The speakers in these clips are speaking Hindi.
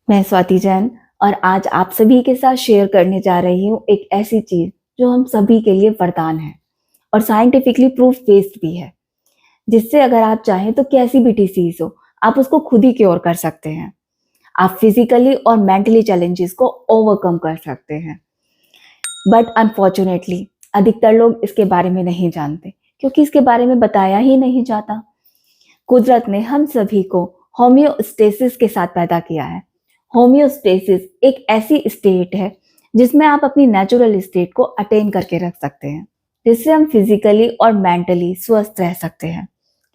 मैं स्वाति जैन और आज आप सभी के साथ शेयर करने जा रही हूँ एक ऐसी चीज जो हम सभी के लिए वरदान है और साइंटिफिकली प्रूफ बेस्ड भी है, जिससे अगर आप चाहें तो कैसी भी डिसीज हो आप उसको खुद ही क्योर कर सकते हैं। आप फिजिकली और मेंटली चैलेंजेस को ओवरकम कर सकते हैं। बट अनफॉर्चुनेटली अधिकतर लोग इसके बारे में नहीं जानते, क्योंकि इसके बारे में बताया ही नहीं जाता। कुदरत ने हम सभी को होम्योस्टेसिस के साथ पैदा किया है। होम्योस्टेसिस एक ऐसी स्टेट है जिसमें आप अपनी नेचुरल स्टेट को अटेन करके रख सकते हैं, जिससे हम फिजिकली और मेंटली स्वस्थ रह सकते हैं।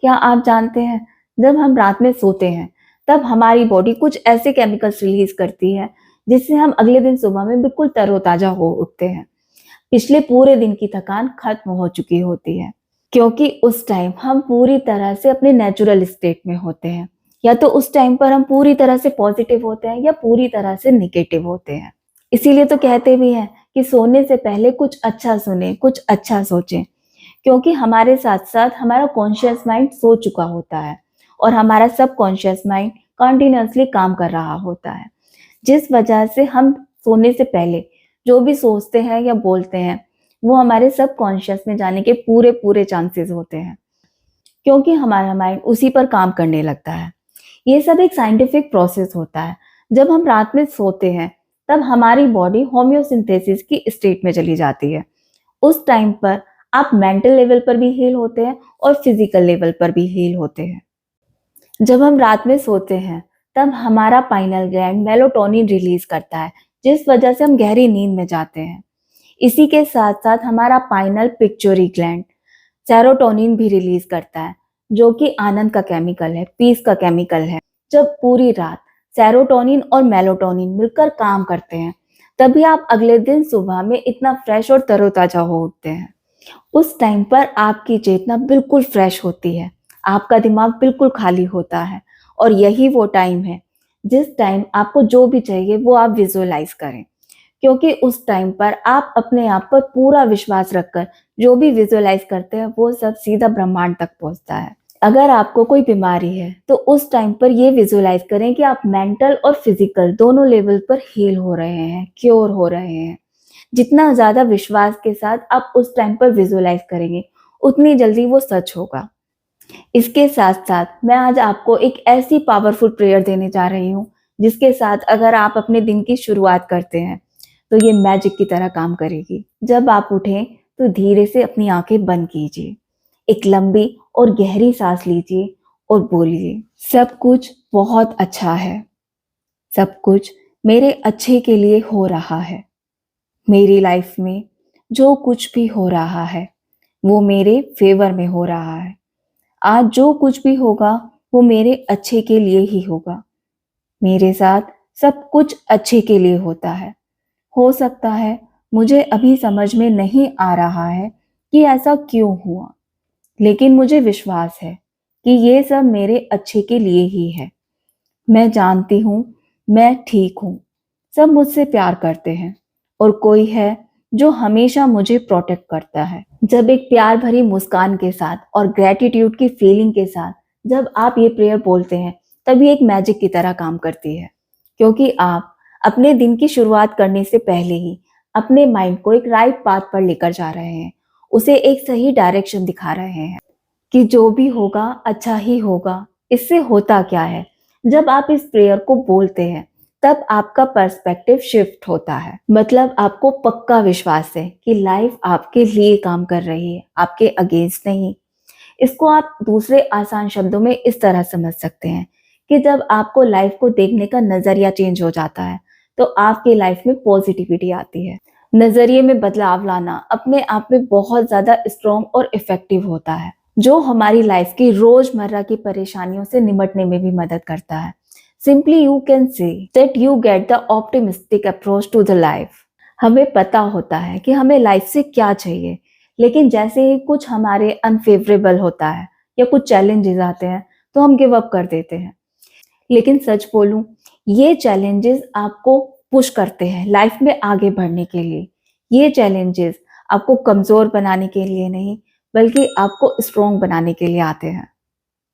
क्या आप जानते हैं, जब हम रात में सोते हैं तब हमारी बॉडी कुछ ऐसे केमिकल्स रिलीज करती है जिससे हम अगले दिन सुबह में बिल्कुल तरोताजा हो उठते हैं। पिछले पूरे दिन की थकान खत्म हो चुकी होती है, क्योंकि उस टाइम हम पूरी तरह से अपने नेचुरल स्टेट में होते हैं। या तो उस टाइम पर हम पूरी तरह से पॉजिटिव होते हैं या पूरी तरह से निगेटिव होते हैं। इसीलिए तो कहते भी हैं कि सोने से पहले कुछ अच्छा सुने, कुछ अच्छा सोचें, क्योंकि हमारे साथ साथ हमारा कॉन्शियस माइंड सो चुका होता है और हमारा सब कॉन्शियस माइंड कंटिन्यूअसली काम कर रहा होता है, जिस वजह से हम सोने से पहले जो भी सोचते हैं या बोलते हैं वो हमारे सब कॉन्शियस में जाने के पूरे पूरे चांसेस होते हैं, क्योंकि हमारा माइंड उसी पर काम करने लगता है। ये सब एक साइंटिफिक प्रोसेस होता है। जब हम रात में सोते हैं तब हमारी बॉडी होम्योसिंथेसिस की स्टेट में चली जाती है। उस टाइम पर आप मेंटल लेवल पर भी हील होते हैं और फिजिकल लेवल पर भी हील होते हैं। जब हम रात में सोते हैं तब हमारा पाइनल ग्लैंड मेलाटोनिन रिलीज करता है, जिस वजह से हम गहरी नींद में जाते हैं। इसी के साथ साथ हमारा पाइनल पिट्यूटरी ग्लैंड सेरोटोनिन भी रिलीज करता है, जो कि आनंद का केमिकल है, पीस का केमिकल है। जब पूरी रात सेरोटोनिन और मेलाटोनिन मिलकर काम करते हैं तभी आप अगले दिन सुबह में इतना फ्रेश और तरोताजा हो उठते हैं। उस टाइम पर आपकी चेतना बिल्कुल फ्रेश होती है, आपका दिमाग बिल्कुल खाली होता है और यही वो टाइम है जिस टाइम आपको जो भी चाहिए वो आप विजुअलाइज करें, क्योंकि उस टाइम पर आप अपने आप पर पूरा विश्वास रखकर जो भी विजुअलाइज करते हैं वो सब सीधा ब्रह्मांड तक पहुंचता है। अगर आपको कोई बीमारी है तो उस टाइम पर ये विजुअलाइज करें कि आप मेंटल और फिजिकल दोनों लेवल पर हील हो रहे हैं, क्योर हो रहे हैं। जितना ज्यादा विश्वास के साथ आप उस टाइम पर विजुअलाइज करेंगे उतनी जल्दी वो सच होगा। इसके साथ साथ मैं आज आपको एक ऐसी पावरफुल प्रेयर देने जा रही हूँ जिसके साथ अगर आप अपने दिन की शुरुआत करते हैं तो ये मैजिक की तरह काम करेगी। जब आप उठें तो धीरे से अपनी आंखें बंद कीजिए, एक लंबी और गहरी सांस लीजिए और बोलिए, सब कुछ बहुत अच्छा है, सब कुछ मेरे अच्छे के लिए हो रहा है। मेरी लाइफ में जो कुछ भी हो रहा है वो मेरे फेवर में हो रहा है। आज जो कुछ भी होगा वो मेरे अच्छे के लिए ही होगा। मेरे साथ सब कुछ अच्छे के लिए होता है। हो सकता है मुझे अभी समझ में नहीं आ रहा है कि ऐसा क्यों हुआ, लेकिन मुझे विश्वास है कि ये सब मेरे अच्छे के लिए ही है। मैं जानती हूँ मैं ठीक हूँ, सब मुझसे प्यार करते हैं और कोई है जो हमेशा मुझे प्रोटेक्ट करता है। जब एक प्यार भरी मुस्कान के साथ और ग्रेटिट्यूड की फीलिंग के साथ जब आप ये प्रेयर बोलते हैं तभी एक मैजिक की तरह काम करती है, क्योंकि आप अपने दिन की शुरुआत करने से पहले ही अपने माइंड को एक राइट पाथ पर लेकर जा रहे हैं, उसे एक सही डायरेक्शन दिखा रहे हैं कि जो भी होगा अच्छा ही होगा। इससे होता क्या है, जब आप इस प्रेयर को बोलते हैं तब आपका पर्सपेक्टिव शिफ्ट होता है। मतलब आपको पक्का विश्वास है कि लाइफ आपके लिए काम कर रही है, आपके अगेंस्ट नहीं। इसको आप दूसरे आसान शब्दों में इस तरह समझ सकते हैं कि जब आपको लाइफ को देखने का नजरिया चेंज हो जाता है तो आपकी लाइफ में पॉजिटिविटी आती है। नजरिए में बदलाव लाना अपने आप में बहुत ज्यादा स्ट्रॉन्ग और इफेक्टिव होता है, जो हमारी लाइफ की रोजमर्रा की परेशानियों से निपटने में भी मदद करता है। Simply you can say that you get the optimistic approach to the life। हमें पता होता है कि हमें लाइफ से क्या चाहिए, लेकिन जैसे ही कुछ हमारे अनफेवरेबल होता है या कुछ चैलेंजेस आते हैं तो हम गिव अप कर देते हैं। लेकिन सच बोलूं, ये चैलेंजेस आपको पुश करते हैं लाइफ में आगे बढ़ने के लिए। ये चैलेंजेस आपको कमजोर बनाने के लिए नहीं, बल्कि आपको स्ट्रॉन्ग बनाने के लिए आते हैं।